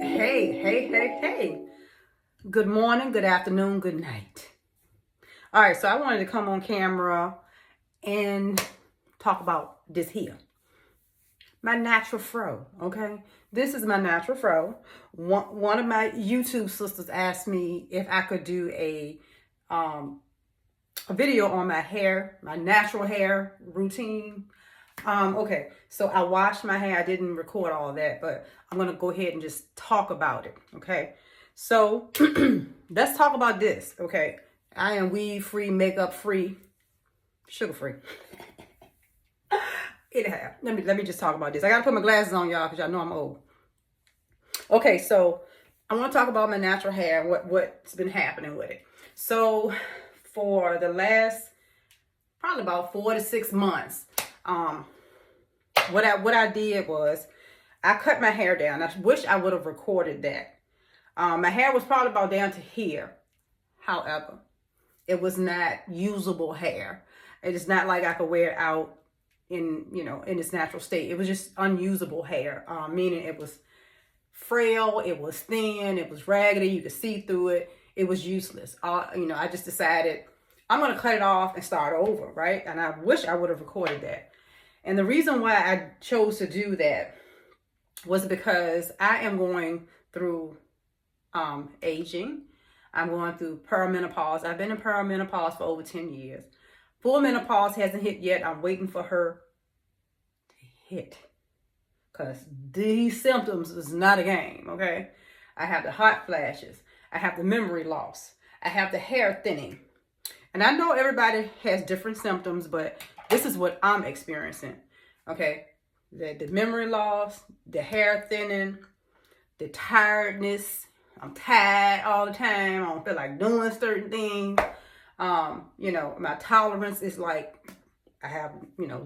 Hey. Good morning, good afternoon, good night. All right, so I wanted to come on camera and talk about this here. My natural fro, okay? This is my natural fro. One of my YouTube sisters asked me if I could do a video on my hair, my natural hair routine. Okay, so I washed my hair. I didn't record all of that, but I'm gonna go ahead and just talk about it, okay? So let's talk about this, okay? I am weed free, makeup free, sugar free. Anyhow, let me just talk about this. I gotta put my glasses on, y'all, because y'all know I'm old. Okay, so I want to talk about my natural hair and what's been happening with it. So for the last probably about 4 to 6 months, what I did was I cut my hair down. I wish I would have recorded that. My hair was probably about down to here. However, it was not usable hair. It is not like I could wear it out in its natural state. It was just unusable hair, meaning it was frail, it was thin, it was raggedy, you could see through it. It was useless. I just decided I'm going to cut it off and start over, right? And I wish I would have recorded that. And the reason why I chose to do that was because I am going through aging. I'm going through perimenopause. I've been in perimenopause for over 10 years. Full menopause hasn't hit yet. I'm waiting for her to hit. Because these symptoms is not a game, okay? I have the hot flashes. I have the memory loss. I have the hair thinning. And I know everybody has different symptoms, but this is what I'm experiencing, okay? The memory loss, the hair thinning, the tiredness. I'm tired all the time. I don't feel like doing certain things. My tolerance is like, I have,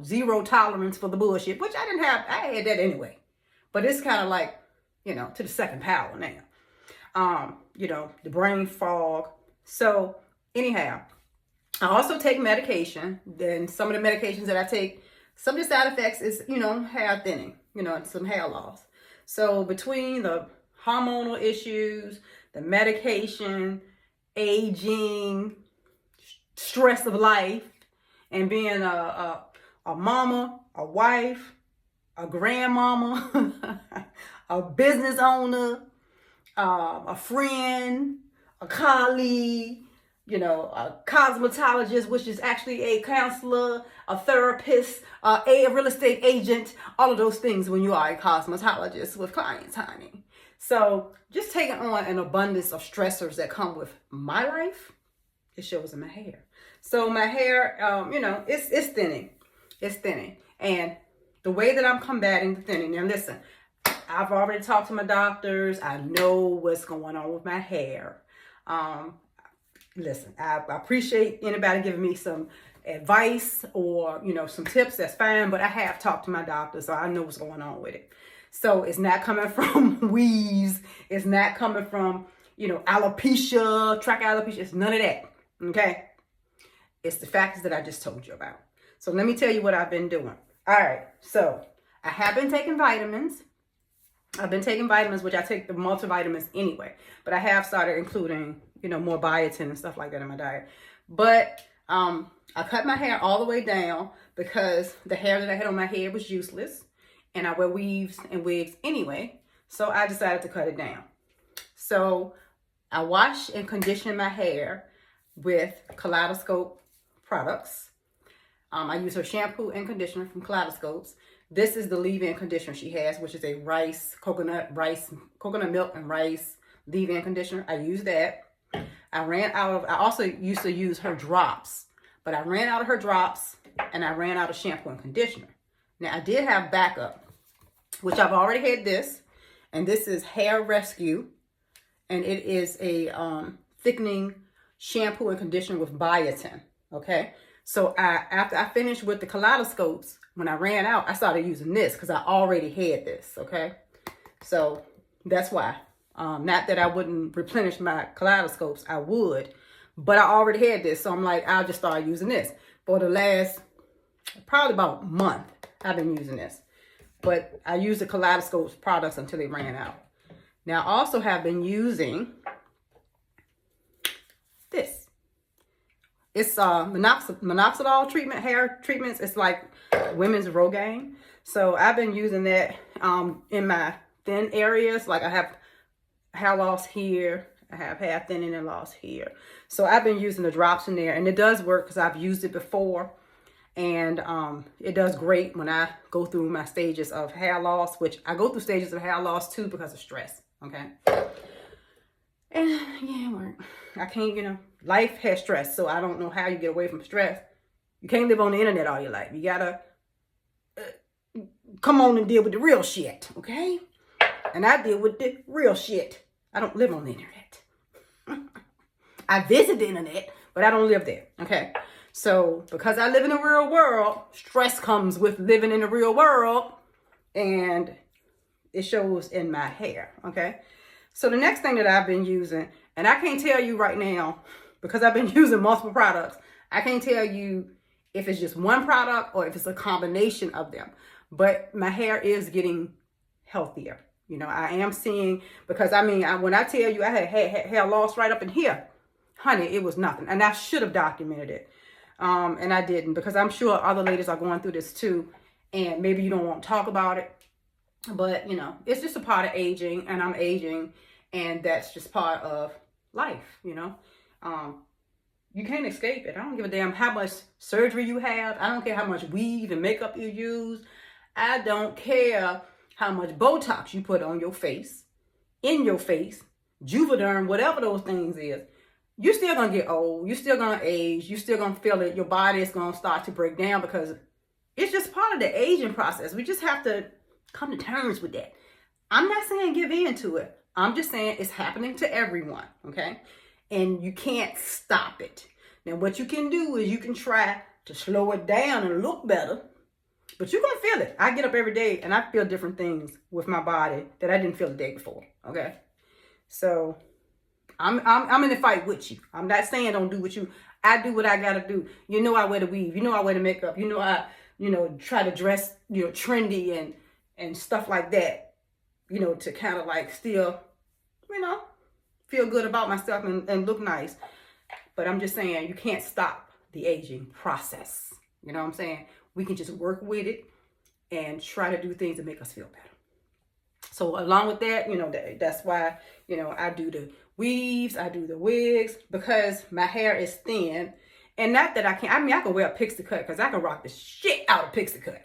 zero tolerance for the bullshit, which I didn't have. I had that anyway. But it's kind of like, to the second power now. The brain fog. So anyhow, I also take medication. Then some of the medications that I take, some of the side effects is, hair thinning, and some hair loss. So between the hormonal issues, the medication, aging, stress of life, and being a mama, a wife, a grandmama, a business owner, a friend, a colleague, a cosmetologist, which is actually a counselor, a therapist, a real estate agent, all of those things when you are a cosmetologist with clients, honey. So just taking on an abundance of stressors that come with my life, it shows in my hair. So my hair, it's thinning. It's thinning. And the way that I'm combating the thinning, now listen, I've already talked to my doctors. I know what's going on with my hair. Listen, I appreciate anybody giving me some advice or, some tips. That's fine. But I have talked to my doctor, so I know what's going on with it. So it's not coming from weaves. It's not coming from, alopecia, track alopecia. It's none of that. Okay. It's the factors that I just told you about. So let me tell you what I've been doing. All right. So I have been taking vitamins. I've been taking vitamins, which I take the multivitamins anyway. But I have started including, more biotin and stuff like that in my diet. But I cut my hair all the way down because the hair that I had on my head was useless. And I wear weaves and wigs anyway. So I decided to cut it down. So I wash and condition my hair with Kaleidoscope products. I use her shampoo and conditioner from Kaleidoscopes. This is the leave-in conditioner she has, which is a coconut milk and rice leave-in conditioner. I use that. I also used to use her drops, but I ran out of her drops and I ran out of shampoo and conditioner. Now I did have backup, which I've already had this, and this is Hair Rescue, and it is a thickening shampoo and conditioner with biotin. Okay, so after I finished with the Kaleidoscopes, when I ran out, I started using this because I already had this. Okay, so that's why. Not that I wouldn't replenish my Kaleidoscopes, I would, but I already had this, so I'm like, I'll just start using this. For the last probably about a month, I've been using this. but I used the Kaleidoscope products until they ran out. Now, I also have been using this. It's minoxidil treatment, hair treatments. It's like women's Rogaine. So I've been using that in my thin areas. Like I have hair loss here. I have hair thinning and loss here. So I've been using the drops in there. And it does work because I've used it before. And it does great when I go through my stages of hair loss. Which I go through stages of hair loss too because of stress. Okay. And yeah, it worked. I can't, you know, life has stress. So I don't know how you get away from stress. You can't live on the internet all your life. You gotta come on and deal with the real shit, okay? And I deal with the real shit. I don't live on the internet. I visit the internet, but I don't live there, okay? So because I live in the real world, stress comes with living in the real world, and it shows in my hair, okay? So the next thing that I've been using, and I can't tell you right now, because I've been using multiple products, I can't tell you if it's just one product or if it's a combination of them. But my hair is getting healthier. You know, I am seeing, because I mean, when I tell you I had hair loss right up in here, honey, it was nothing. And I should have documented it. And I didn't, because I'm sure other ladies are going through this too. And maybe you don't want to talk about it. But, you know, it's just a part of aging, and I'm aging, and that's just part of life, you know. You can't escape it. I don't give a damn how much surgery you have. I don't care how much weave and makeup you use. I don't care how much Botox you put on your face, in your face, Juvederm, whatever those things is. You're still going to get old. You're still going to age. You're still going to feel it. Your body is going to start to break down because it's just part of the aging process. We just have to come to terms with that. I'm not saying give in to it. I'm just saying it's happening to everyone, okay? And you can't stop it. Now, what you can do is you can try to slow it down and look better, but you're going to feel it. I get up every day and I feel different things with my body that I didn't feel the day before, okay? So I'm in the fight with you. I'm not saying don't do what you, I do what I got to do. You know I wear the weave. You know I wear the makeup. You know I, try to dress, trendy and stuff like that, to kind of like still, feel good about myself and look nice. But I'm just saying you can't stop the aging process. You know what I'm saying? We can just work with it and try to do things to make us feel better. So along with that, that's why, I do the weaves, I do the wigs, because my hair is thin. And not that I can't, I can wear a pixie cut because I can rock the shit out of pixie cut.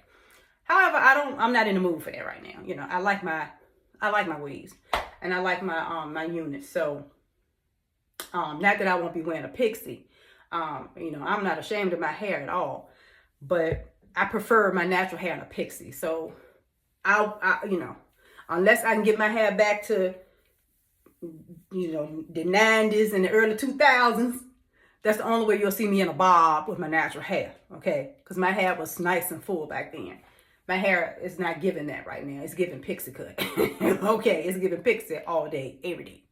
However, I'm not in the mood for that right now. I like my weaves and I like my units. So, not that I won't be wearing a pixie. I'm not ashamed of my hair at all, but I prefer my natural hair in a pixie. So unless I can get my hair back to, the 90s and the early 2000s, that's the only way you'll see me in a bob with my natural hair, okay? Because my hair was nice and full back then. My hair is not giving that right now. It's giving pixie cut. Okay, it's giving pixie all day, every day.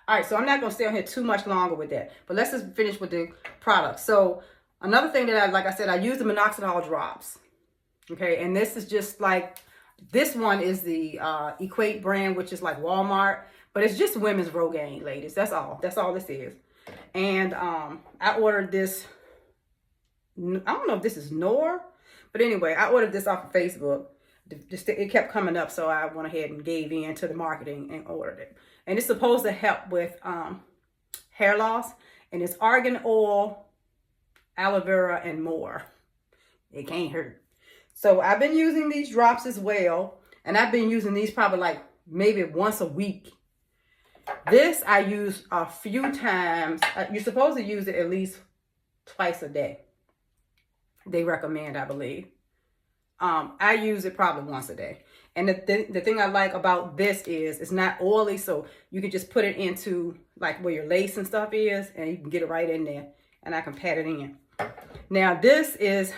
All right, so I'm not going to stay on here too much longer with that. But let's just finish with the products. So another thing that like I said, I use the minoxidil drops. Okay, and this is just like, this one is the Equate brand, which is like Walmart. But it's just women's Rogaine, ladies. That's all. That's all this is. And I ordered this. I don't know if this is Nor. But anyway, I ordered this off of Facebook. It kept coming up, so I went ahead and gave in to the marketing and ordered it. And it's supposed to help with hair loss. And it's argan oil, aloe vera, and more. It can't hurt. So I've been using these drops as well. And I've been using these probably like maybe once a week. This I use a few times. You're supposed to use it at least twice a day. They recommend, I believe. I use it probably once a day. And the thing I like about this is it's not oily, so you can just put it into like where your lace and stuff is, and you can get it right in there, and I can pat it in. Now this is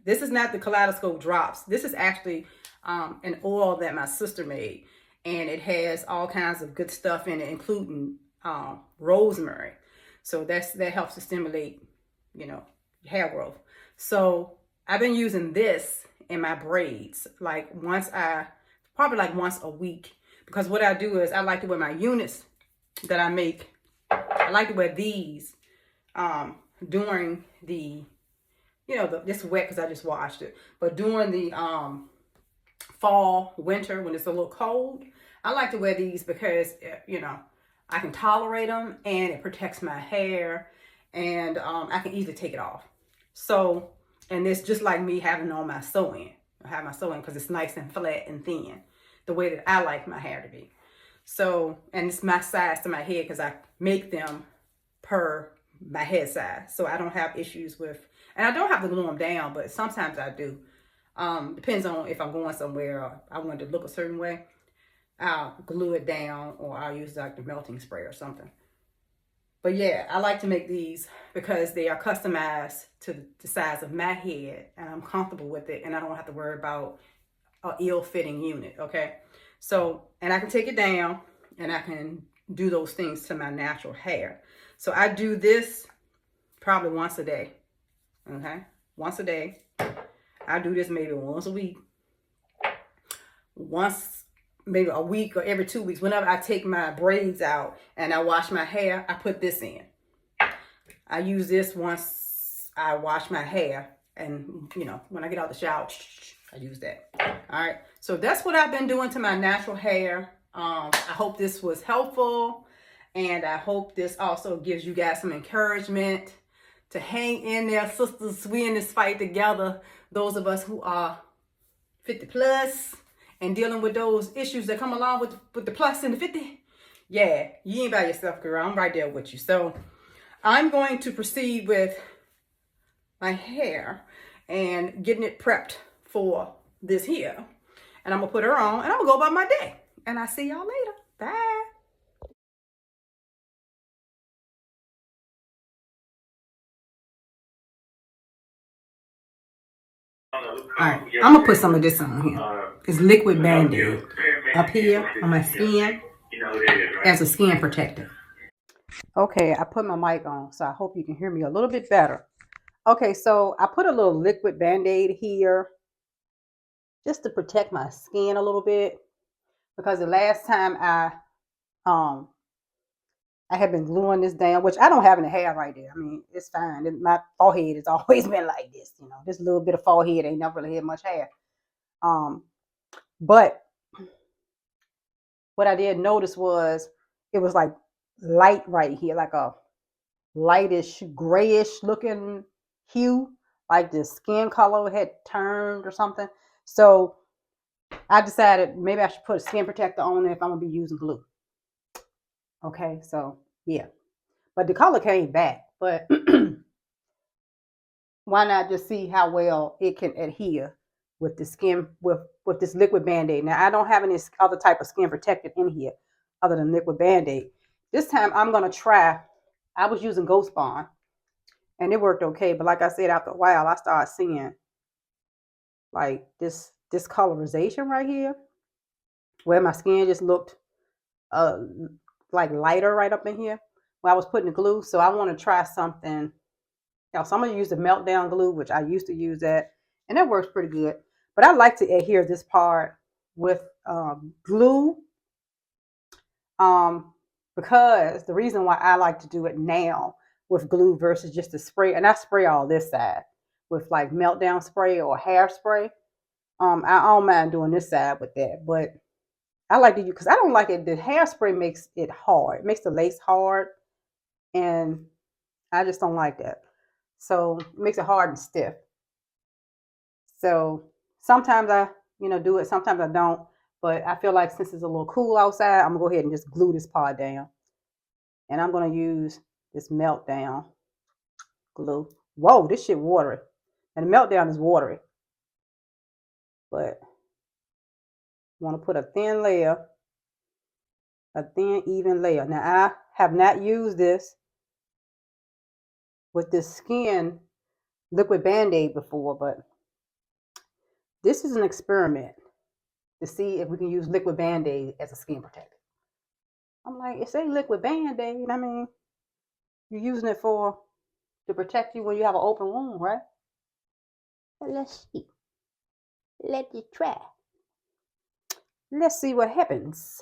not the Kaleidoscope drops. This is actually an oil that my sister made, and it has all kinds of good stuff in it, including rosemary. So that helps to stimulate, hair growth. So I've been using this, in my braids, like probably like once a week. Because what I do is I like to wear my units that I make. I like to wear these during the, this wet because I just washed it. But during the fall, winter, when it's a little cold, I like to wear these because, I can tolerate them and it protects my hair, and I can easily take it off. So, and it's just like me having on my sew-in. I have my sew-in because it's nice and flat and thin, the way that I like my hair to be. So, and it's my size to my head because I make them per my head size. So I don't have issues with, and I don't have to glue them down, but sometimes I do. Depends on if I'm going somewhere or I want to look a certain way. I'll glue it down, or I'll use like the melting spray or something. But yeah, I like to make these because they are customized to the size of my head, and I'm comfortable with it, and I don't have to worry about an ill-fitting unit, okay? So, and I can take it down, and I can do those things to my natural hair. So I do this probably once a day, okay? Once a day. I do this maybe once a week. Once, maybe a week or every 2 weeks. Whenever I take my braids out and I wash my hair, I put this in. I use this once I wash my hair. And, when I get out the shower, I use that. All right. So that's what I've been doing to my natural hair. I hope this was helpful. And I hope this also gives you guys some encouragement to hang in there, sisters. We in this fight together. Those of us who are 50 plus and dealing with those issues that come along with the plus and the 50. Yeah, you ain't by yourself, girl. I'm right there with you. So I'm going to proceed with my hair and getting it prepped for this here. And I'm going to put her on and I'm going to go about my day. And I'll see y'all later. Bye. Alright, I'm gonna put some of this on here. It's liquid Band-Aid up here on my skin as a skin protector. Okay, I put my mic on, so I hope you can hear me a little bit better. Okay, so I put a little liquid Band-Aid here just to protect my skin a little bit, because the last time I had been gluing this down, which I don't have any hair right there. I mean, it's fine. My forehead has always been like this, this little bit of forehead ain't never really had much hair. But what I did notice was it was like light right here, like a lightish, grayish looking hue, like the skin color had turned or something. So I decided maybe I should put a skin protector on it if I'm gonna be using glue. Okay, so yeah, but the color came back, but why not just see how well it can adhere with the skin, with this liquid Band-Aid. Now I don't have any other type of skin protector in here other than liquid Band-Aid. This time I'm gonna try, I was using Ghost Bond and it worked okay, but like I said, after a while I started seeing like this discolorization right here where my skin just looked like lighter right up in here where I was putting the glue. So I want to try something else. So I'm going to use the Meltdown glue, which I used to use that, and that works pretty good. But I like to adhere this part with glue because the reason why I like to do it now with glue versus just a spray, and I spray all this side with like Meltdown spray or hairspray. I don't mind doing this side with that, but I like to use, because I don't like it. The hairspray makes it hard. It makes the lace hard, and I just don't like that. So it makes it hard and stiff. So sometimes I, do it. Sometimes I don't. But I feel like since it's a little cool outside, I'm going to go ahead and just glue this part down. And I'm going to use this Meltdown glue. Whoa, this shit watery. And the Meltdown is watery. But I want to put a thin layer. A thin, even layer. Now, I have not used this with this skin liquid Band-Aid before, but this is an experiment to see if we can use liquid Band-Aid as a skin protector. I'm like, it's a liquid Band-Aid. I mean, you're using it to protect you when you have an open wound, right? But let's see. Let me try. Let's see what happens.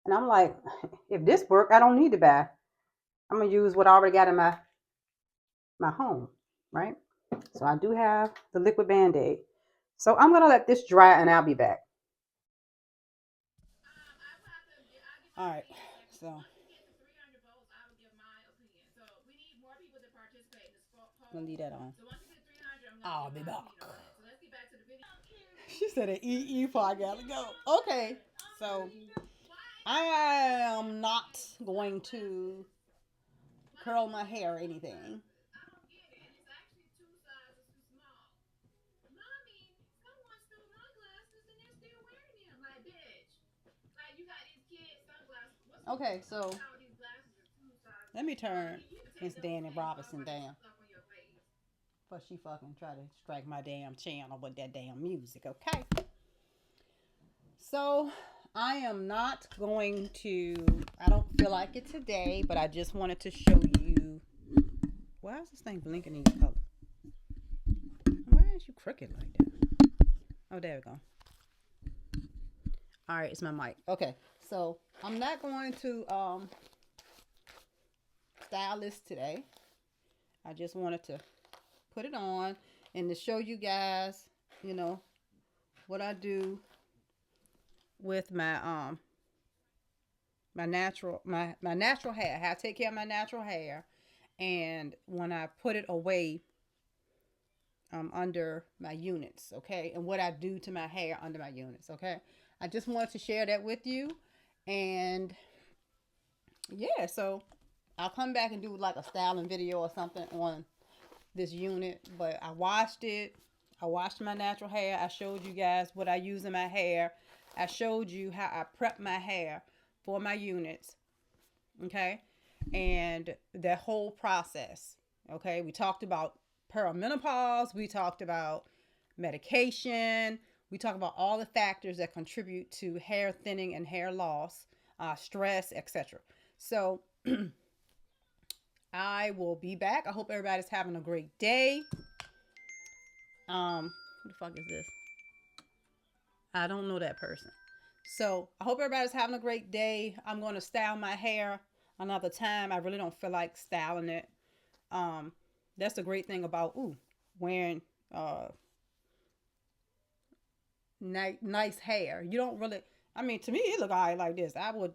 And I'm like, if this work, I don't need to buy. I'm gonna use what I already got in my home, right? So I do have the liquid Band-Aid. So I'm gonna let this dry and I'll be back. All right, so I'm gonna leave that on. I'll be back. She said an EE part gotta go. Okay, so I am not going to curl my hair or anything. Okay, so let me turn Miss Danny Robinson down. But she fucking try to strike my damn channel with that damn music, okay? So I am not going to, I don't feel like it today, but I just wanted to show you. Why is this thing blinking in your color? Why is you crooked like that? Oh, there we go. All right, it's my mic. Okay, so I'm not going to style this today. I just wanted to put it on and to show you guys, you know, what I do with my my natural hair, how I take care of my natural hair, and when I put it away under my units, okay, and what I do to my hair under my units, okay. I just wanted to share that with you, and yeah, so I'll come back and do like a styling video or something on this unit. But I washed it. I washed my natural hair. I showed you guys what I use in my hair. I showed you how I prep my hair for my units, okay, and that whole process, okay. We talked about perimenopause. We talked about medication. We talk about all the factors that contribute to hair thinning and hair loss, stress, etc. So I will be back. I hope everybody's having a great day. Who the fuck is this? I don't know that person. So I hope everybody's having a great day. I'm going to style my hair another time. I really don't feel like styling it. That's the great thing about wearing nice hair. You don't really, I mean, to me it look all right like this. I would,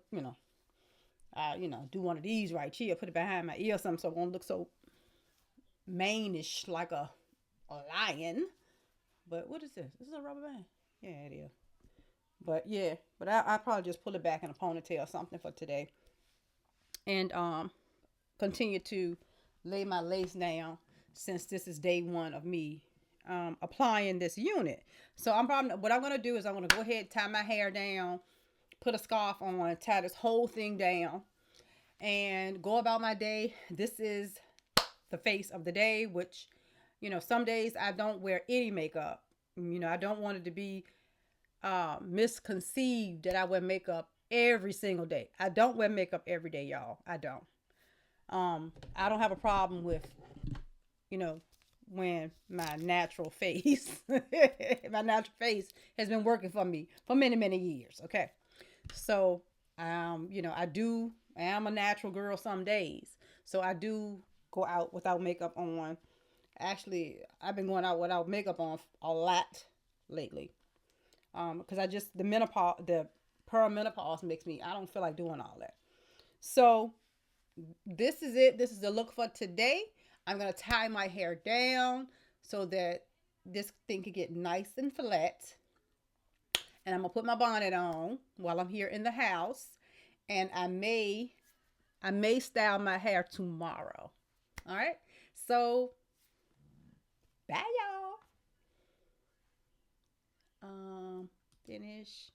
do one of these right here, put it behind my ear or something, so it won't look so manish like a lion. But what is this? This is a rubber band. Yeah, it is. But yeah, but I probably just pull it back in a ponytail or something for today, and continue to lay my lace down, since this is day one of me applying this unit. So what I'm gonna do is I'm gonna go ahead, tie my hair down, put a scarf on, tie this whole thing down, and go about my day. This is the face of the day, which, some days I don't wear any makeup. I don't want it to be misconceived that I wear makeup every single day. I don't wear makeup every day, y'all. I don't. I don't have a problem with, when my natural face, has been working for me for many, many years. Okay. So, I am a natural girl some days. So I do go out without makeup on. Actually, I've been going out without makeup on a lot lately. Because the perimenopause makes me, I don't feel like doing all that. So this is it. This is the look for today. I'm going to tie my hair down so that this thing can get nice and flat. And I'm going to put my bonnet on while I'm here in the house. And I may style my hair tomorrow. All right. So bye, y'all. Finish.